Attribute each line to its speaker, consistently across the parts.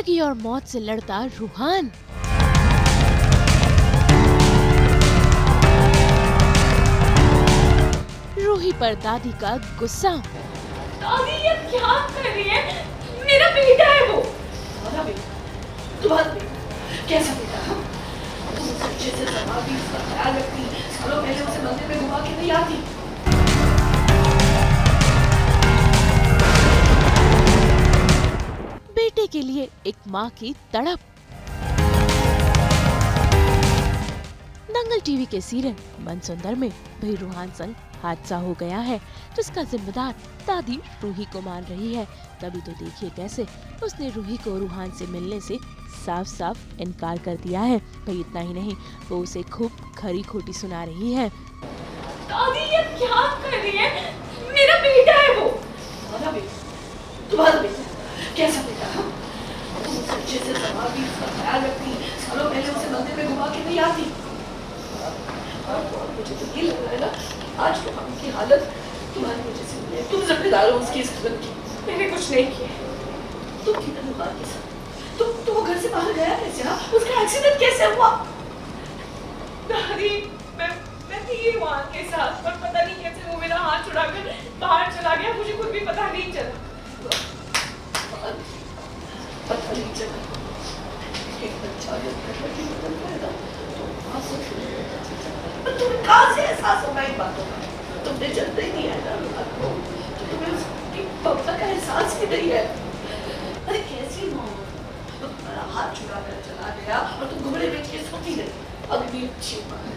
Speaker 1: जिंदगी और मौत से लड़ता रूहान। रूही पर दादी का गुस्सा।
Speaker 2: दादी ये क्या कर रही है? मेरा बेटा है वो। तुम्हारा बेटा? तुम्हारा बेटा? कैसा बेटा? तुम उसे अच्छे से संभालती, उसका ख्याल रखती, सालों पहले उसे मंदिर में घुमा के नहीं आती।
Speaker 1: बेटे के लिए एक माँ की तड़प। दंगल टीवी के सीरियल मनसुंदर में भाई रूहान संग हादसा हो गया है, जिसका जिम्मेदार दादी रूही को मान रही है। तभी तो देखिए कैसे उसने रूही को रूहान से मिलने से साफ साफ इनकार कर दिया है। भाई इतना ही नहीं, वो उसे खूब खरी खोटी सुना रही है।
Speaker 2: दादी ये क्या कर रही है? मेरा बेटा है वो। तुम्हारा बेटा? तुम्हारा बेटा? कैसा बेटा? तुम उसे अच्छे से संभालती, उसका ख्याल रखती, सालों पहले उसे मंदिर में घुमा के नहीं आती। और मुझे तो ये लग रहा है ना, आज रूहान की हालत तुम्हारी वजह से हुई है। तुम जिम्मेदार हो उसकी इस कदम की। मैंने कुछ नहीं किया। तुम थी ना रूहान के साथ। तो वो घर से बाहर गया कैसे? हाँ, उसका एक्सीडेंट कैसे हुआ? दादी मैं थी रूहान के साथ, पर पता नहीं कैसे वो मेरा हाथ छुड़ाकर बाहर चला गया। मुझे खुद भी पता नहीं चला। पता नहीं चला। एक बच्चा जब घर में बदल गया तो आंसू शुरू हो जाते। तुम्हें कहाँ से एहसास होगा इन बातों का? तुमने जल्दी ही नहीं है ना रूहान को, तो तुम्हें उसकी ममता का एहसास ही नहीं है। अरे कैसी माँ? तो तुम्हारा हाथ छुड़ा कर चला गया और तुम घुमड़े बेच के सोती रही। अभी भी अच्छी माँ है।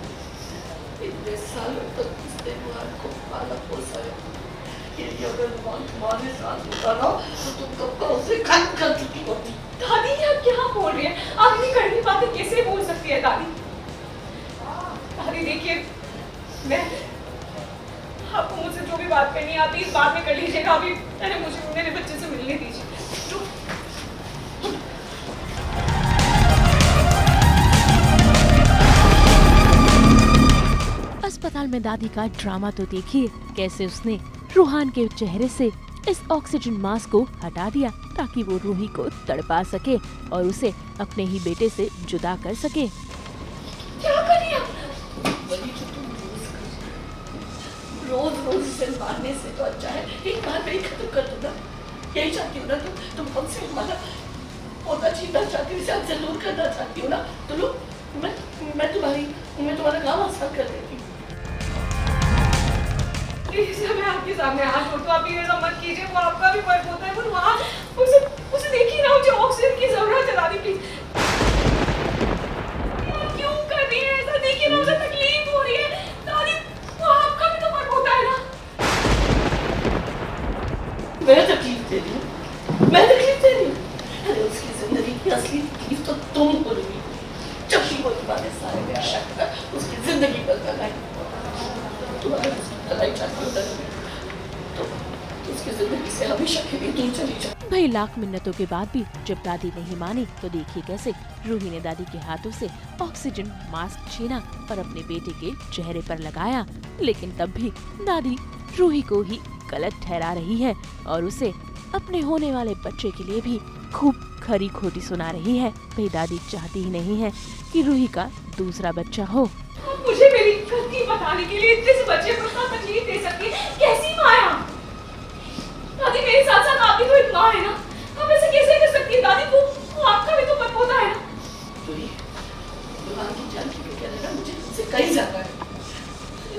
Speaker 2: इतने सालों तक उसने रूहान को पाला पोसा है। यदि अगर रूहान तुम्हारे साथ होता ना, तो तुम कब का उसे खत्म कर चुकी होती। दादी आप क्या बोल रही हैं? आप इतनी कड़वी बातें कैसे बोल सकती है दादी? दादी देखिए, मैं आपको मुझसे जो भी बात करनी आती है बाद में कर लीजिएगा। अभी पहले मुझे मेरे बच्चे से मिलने दीजिए।
Speaker 1: अस्पताल में दादी का ड्रामा तो देखिए कैसे उसने रूहान के चेहरे से इस ऑक्सीजन मास्क को हटा दिया ताकि वो रूही को तड़पा सके और उसे अपने ही बेटे से जुदा कर सके।
Speaker 2: क्या कर रही हैं? वही जो तुम रोज रोज इसे मारने से तो अच्छा है एक बार में ही खत्म कर दो ना। यही चाहती हो ना तुम हमसे हमारा पौधा छीनना चाहती हो, इसे हमसे दूर करना चाहती हो ना। तो लो, मैं तुम्हारा काम आसान कर देती हूँ। प्लीज मैं आपके सामने हाथ जोड़ता हूँ, आप ये ऐसा मत कीजिए। वो आपका भी फर्क होता है। वो वहाँ उसे देखिए ना, मुझे ऑक्सीजन की जरूरत है दादी प्लीज। क्यों कर रही है ऐसा? देखिए ना, उसे तकलीफ हो रही है दादी। वो आपका भी तो फर्क होता है ना। मैं तकलीफ दे रही हूँ? मैं तकलीफ दे रही हूँ? अरे उसकी जिंदगी की असली तकलीफ तो तुम हो रही हो। जब भी वो तुम्हारे सारे में आया था, उसकी जिंदगी बदल आई। तुम्हारे भलाई चाहती हो तो उसकी जिंदगी से हमेशा के लिए दूर चली जाओ।
Speaker 1: भाई लाख मिन्नतों के बाद भी जब दादी नहीं मानी तो देखिए कैसे रूही ने दादी के हाथों से ऑक्सीजन मास्क छीना और अपने बेटे के चेहरे पर लगाया। लेकिन तब भी दादी रूही को ही गलत ठहरा रही है और उसे अपने होने वाले बच्चे के लिए भी खूब खरी खोटी सुना रही है। भाई दादी चाहती ही नहीं है कि रूही का दूसरा बच्चा हो।
Speaker 2: मुझे मेरी गलती बताने के लिए इतने से बच्चे को इतना तकलीफ दे सकती है? कैसी माँ है आप? दादी मेरे साथ साथ आप भी तो एक माँ है ना। आप ऐसे कैसे कर सकती है दादी? वो आपका भी तो पता है ना। की जान की क्या लगा मुझे उससे कहीं ज्यादा है।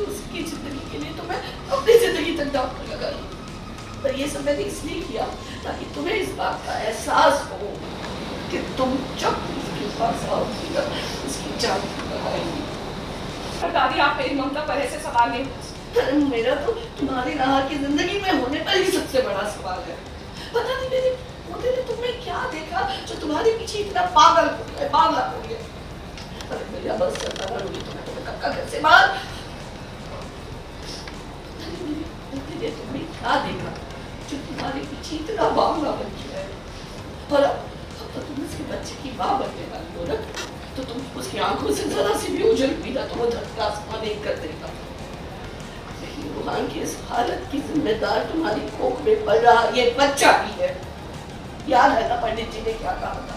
Speaker 2: उसकी जिंदगी के लिए तो मैं अपनी जिंदगी तक दांव पर लगा लूं। पर ये सब मैंने इसलिए किया ताकि तुम्हें इस बात का एहसास हो कि तुम जब उसके पास आओगी ना, उसकी जान लगाएगी। पर दादी आप मेरी ममता पर ऐसे सवाल नहीं पूछ। मेरा तो तुम्हारी राह की जिंदगी में होने पर ही सबसे बड़ा सवाल है। पता नहीं मेरे पोते ने तुम्हें क्या देखा जो तुम्हारे पीछे इतना पागल हो गया। अरे मेरा बस चलता ना रोगी तुम्हें कक्का घर से बाहर। मेरे तुमने क्या देखा जो तुम्हारे पीछे इतना बावला बन गया है? और अब तो तुम उसके बच्चे की माँ बनने वाली हो ना, तो तुम उसकी आंखों से जरा सी भी ओझल भी ना तो वो धरती आसमान नहीं कर देगा। लेकिन रूहान की इस हालत की जिम्मेदार तुम्हारी कोख में पल रहा ये बच्चा भी है। याद है ना पंडित जी ने क्या कहा था,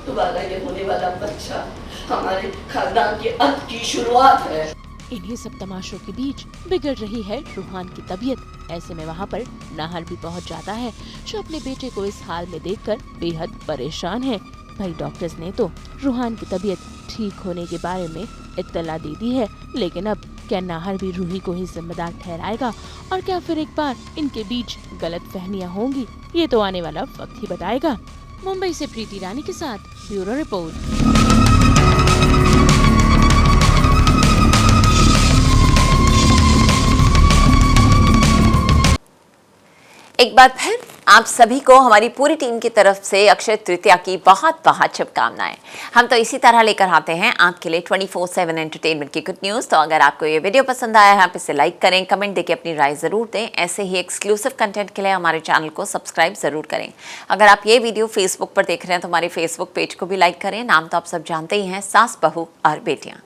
Speaker 2: तुम्हारा ये होने वाला बच्चा हमारे खानदान के अंत की शुरुआत है।
Speaker 1: इन्हीं सब तमाशों के बीच बिगड़ रही है रूहान की तबीयत। ऐसे में वहाँ पर नाहर भी पहुँच जाता है, जो अपने बेटे को इस हाल में देखकर बेहद परेशान है। भाई डॉक्टर्स ने तो रूहान की तबीयत ठीक होने के बारे में इत्तला दे दी है, लेकिन अब क्या नाहर भी रूही को ही जिम्मेदार ठहराएगा और क्या फिर एक बार इनके बीच गलत फहमियाँ होंगी, ये तो आने वाला वक्त ही बताएगा। मुंबई से प्रीति रानी के साथ ब्यूरो रिपोर्ट।
Speaker 3: एक बार फिर आप सभी को हमारी पूरी टीम की तरफ से अक्षय तृतीया की बहुत बहुत शुभकामनाएं। हम तो इसी तरह लेकर आते हैं आपके लिए 24/7 एंटरटेनमेंट की गुड न्यूज़। तो अगर आपको ये वीडियो पसंद आया है, आप इसे लाइक करें, कमेंट देके अपनी राय ज़रूर दें। ऐसे ही एक्सक्लूसिव कंटेंट के लिए हमारे चैनल को सब्सक्राइब ज़रूर करें। अगर आप ये वीडियो फेसबुक पर देख रहे हैं तो हमारे फेसबुक पेज को भी लाइक करें। नाम तो आप सब जानते ही हैं, सास बहू और बेटियाँ।